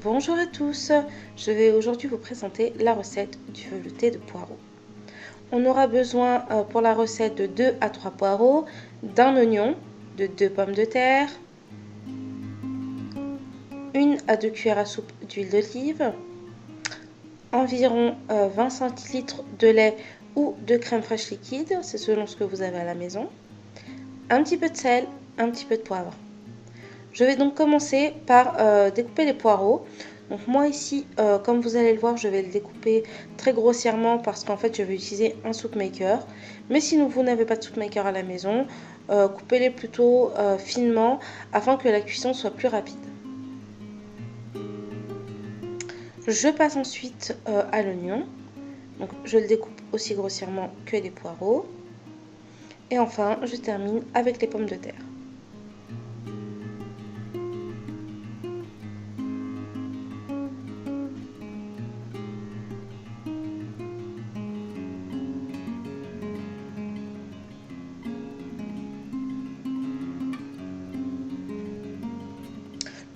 Bonjour à tous, je vais aujourd'hui vous présenter la recette du velouté de poireaux. On aura besoin pour la recette de 2 à 3 poireaux, d'un oignon, de 2 pommes de terre, 1 à 2 cuillères à soupe d'huile d'olive, environ 20 centilitres de lait ou de crème fraîche liquide, c'est selon ce que vous avez à la maison, un petit peu de sel, un petit peu de poivre. Je vais donc commencer par découper les poireaux. Donc moi ici, comme vous allez le voir, je vais le découper très grossièrement parce qu'en fait je vais utiliser un soup maker. Mais si vous n'avez pas de soup maker à la maison, coupez-les plutôt finement afin que la cuisson soit plus rapide. Je passe ensuite à l'oignon. Donc je le découpe aussi grossièrement que les poireaux. Et enfin, je termine avec les pommes de terre.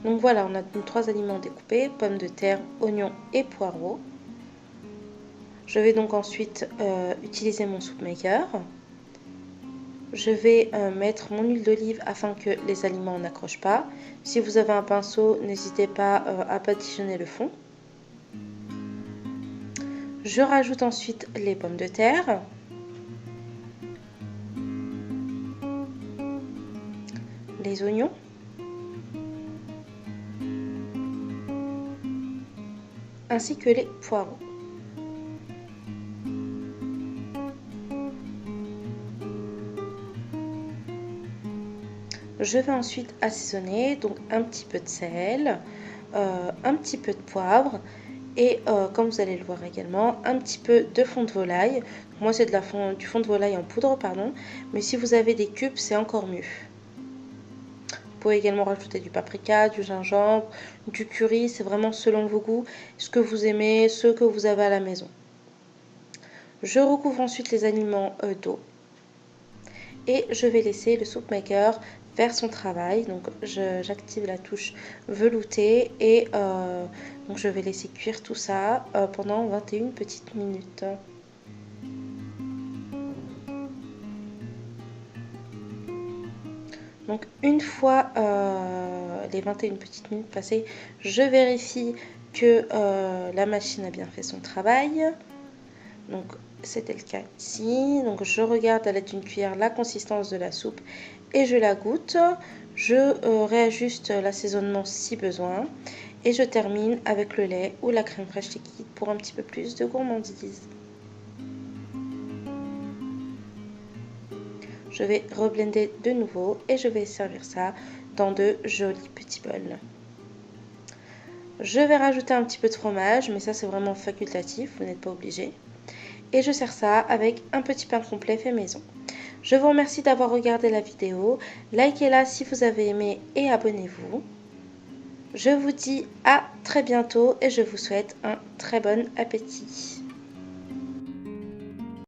Donc voilà, on a nos 3 aliments découpés, pommes de terre, oignons et poireaux. Je vais donc ensuite utiliser mon soup maker. Je vais mettre mon huile d'olive afin que les aliments n'accrochent pas. Si vous avez un pinceau, n'hésitez pas à badigeonner le fond. Je rajoute ensuite les pommes de terre. Les oignons. Ainsi que les poireaux. Je vais ensuite assaisonner, donc un petit peu de sel, un petit peu de poivre et comme vous allez le voir également, un petit peu de fond de volaille. Moi c'est du fond de volaille en poudre, pardon, mais si vous avez des cubes, c'est encore mieux. Vous pouvez également rajouter du paprika, du gingembre, du curry, c'est vraiment selon vos goûts, ce que vous aimez, ce que vous avez à la maison. Je recouvre ensuite les aliments d'eau et je vais laisser le soup maker faire son travail. Donc j'active la touche velouté et donc je vais laisser cuire tout ça pendant 21 petites minutes. Donc une fois les 21 petites minutes passées, je vérifie que la machine a bien fait son travail. Donc c'était le cas ici. Donc je regarde à l'aide d'une cuillère la consistance de la soupe et je la goûte. Je réajuste l'assaisonnement si besoin. Et je termine avec le lait ou la crème fraîche liquide pour un petit peu plus de gourmandise. Je vais reblender de nouveau et je vais servir ça dans de jolis petits bols. Je vais rajouter un petit peu de fromage, mais ça c'est vraiment facultatif, vous n'êtes pas obligé. Et je sers ça avec un petit pain complet fait maison. Je vous remercie d'avoir regardé la vidéo, likez-la si vous avez aimé et abonnez-vous. Je vous dis à très bientôt et je vous souhaite un très bon appétit.